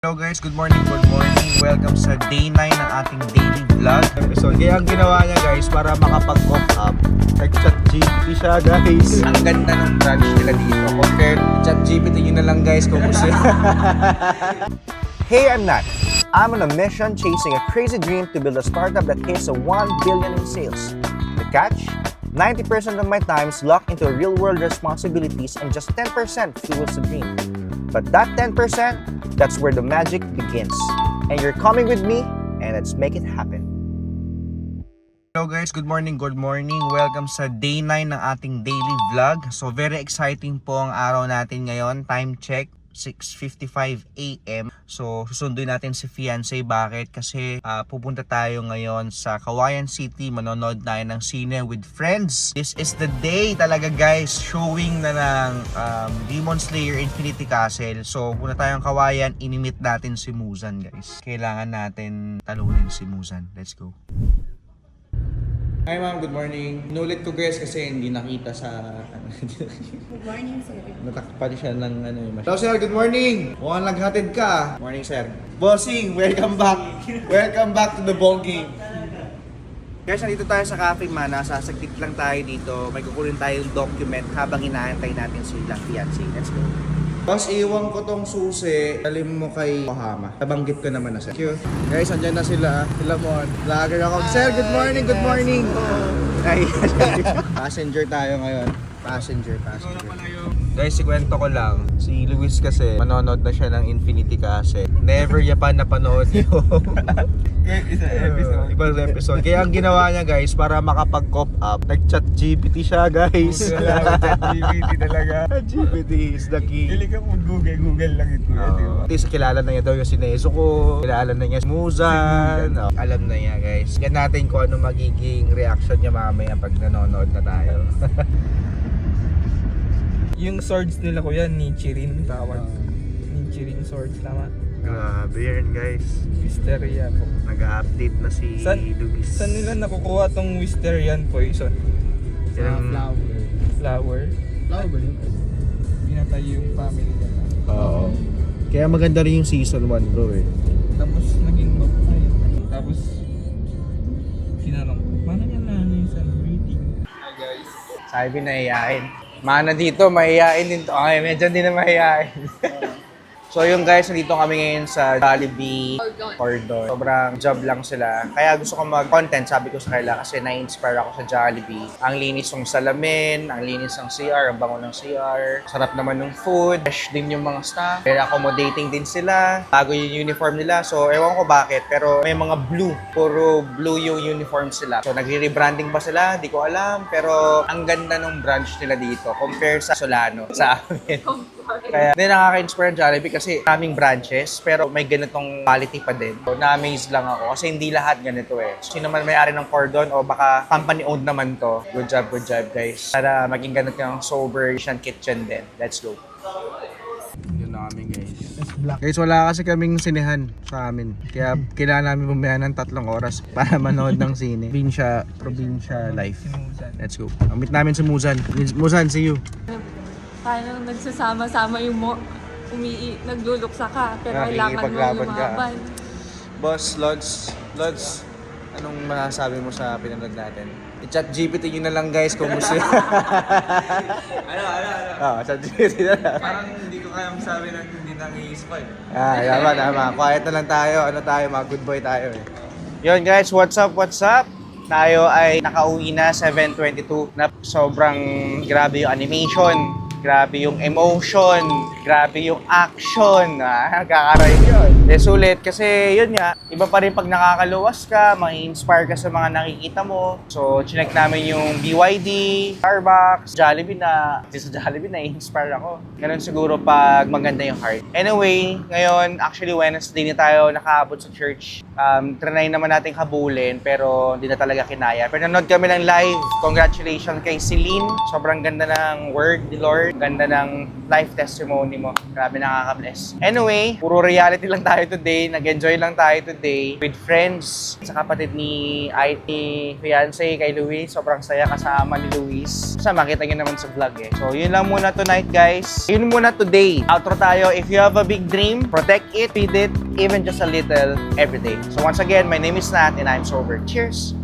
Hello guys, good morning. Welcome sa day 9 ng ating daily vlog. So, kaya ang ginawa niya guys, para makapag-cook up, nag-chat GPT siya guys. Ang ganda ng branch nila dito. Compared, chat GPT nyo na lang guys kung gusto. Hey, I'm Nat. I'm on a mission chasing a crazy dream to build a startup that hits a 1 billion in sales. The catch? 90% of my time is locked into real-world responsibilities and just 10% fuels the dream. But that 10%, that's where the magic begins. And you're coming with me, and let's make it happen. Hello guys, good morning. Welcome sa day 9 ng ating daily vlog. So very exciting po ang araw natin ngayon. Time check, 6:55 AM. So susunduin natin si fiancé. Bakit? Kasi pupunta tayo ngayon sa Cauayan City. Manonood tayo ng sine with friends. This is the day talaga guys. Showing na ng Demon Slayer Infinity Castle. So punta tayong Cauayan. Inimit natin si Muzan guys. Kailangan natin talunin si Muzan. Let's go. Hi ma'am, good morning. Inulit ko guys kasi hindi nakita sa Good morning, sir. natakpan siya ng yung machine. Hello sir, good morning. Mukhang naghatid ka. Morning sir. Bossing, welcome back. Welcome back to the ball game. Guys, nandito tayo sa Cafe Mana. Sasaglit lang tayo dito. May kukunin tayong document habang inaantay natin sila fiancé. Let's go. Boss, iwan ko tong susi. Talim mo kay Bahama. Nabanggit ko naman na sir. Thank you. Guys, andyan na sila. Sila mo. Vlogger ako. Sir, good morning, good morning. Ay, passenger tayo ngayon. Passenger. Guys, ikwento ko lang. Si Luis kasi, manonood na siya ng Infinity Castle. Never niya pa napanood yung ibang episode. Kaya ang ginawa niya guys, para makapag-cop up, nag-chat GPT siya guys. Chat GPT talaga. GPT is the key. Hindi ka mo Google lang ito. Diba? At least kilala na niya daw yung si Nezuko, kilala na niya si Muzan. Alam na niya guys. Yan natin kung ano magiging reaction niya mamaya pag nanonood na tayo. Yung swords nila kuya, Nichirin tawag. Nichirin swords, tama? Grabe yan guys. Wisteria po. Nag-update na si Luis. Saan nila nakukuha tong Wisterian poison? Flower. Flower ba yun? Pinatay yung family niya. Oo. Kaya maganda rin yung season 1 bro eh. Tapos naging babae. Tapos tinanong, paano niya na yung celebrating? Hi guys. Sabi na iyain. Mana dito, mahihain din to. Okay, medyo hindi na mahihain. So yung guys, nandito kami ngayon sa Jollibee Cordon. Sobrang job lang sila. Kaya gusto ko mag-content, sabi ko sa kanila kasi na-inspire ako sa Jollibee. Ang linis ng salamin, ang linis ng CR, ang bango ng CR. Sarap naman ng food, fresh din yung mga staff. Very accommodating din sila. Bago yung uniform nila. So ewan ko bakit, pero may mga blue. Puro blue yung uniform sila. So nagre-rebranding ba sila? Hindi ko alam. Pero ang ganda ng branch nila dito compare sa Solano, sa amin. Kaya hindi nakaka-inspire ang Jollibee kasi maraming branches pero may ganitong quality pa din. So, na-amaze lang ako kasi hindi lahat ganito eh. Sino man may-ari ng Cordon o baka company-owned naman to. Good job guys. Para maging ganito yung sober kitchen din. Let's go. Yun na kami guys. Guys, wala kasi kaming sinehan sa amin. Kaya kailangan namin bumaya ng 3 oras para manood ng sine. Probinsya life. Let's go. Meet namin si Muzan. Muzan, see you. Parang nagsasama-sama yung nagluluksa ka, pero kailangan mo nakikipaglaban ka. lumaban. Boss, Lods, anong masasabi mo sa pinanood natin? I-chat GPT nyo na lang guys kung gusto. Ano? Chat GPT na lang. Parang hindi ko kaya masabi na hindi nang-i-spoil. Tama. Quiet na lang tayo. Mga good boy tayo eh. Yun guys, what's up? Tayo ay nakauwi na 7:22 na sobrang grabe yung animation. Grabe yung emotion, grabe yung action, kakaray yun. Sulit kasi yun nga, iba pa rin pag nakakaluwas ka, ma-inspire ka sa mga nakikita mo. So, chinek namin yung BYD, Starbucks, Jollibee na i-inspire ako. Ganun siguro pag maganda yung heart. Anyway, ngayon, actually Wednesday na tayo nakaabot sa church. Trinay naman natin habulin pero hindi na talaga kinaya. Pero nanood kami ng live. Congratulations kay Celine. Sobrang ganda ng word ni Lord. Ganda ng life testimony testimony mo. Grabe nakaka-bless. Anyway, puro reality lang tayo today. Nag-enjoy lang tayo today with friends. Sa kapatid ni IT, fiancé kay Luis. Sobrang saya kasama ni Luis. Sa makita nyo naman sa vlog eh. So, yun lang muna tonight, guys. Yun muna today. Outro tayo. If you have a big dream, protect it, feed it, even just a little every day. So, once again, my name is Nat and I'm sober. Cheers!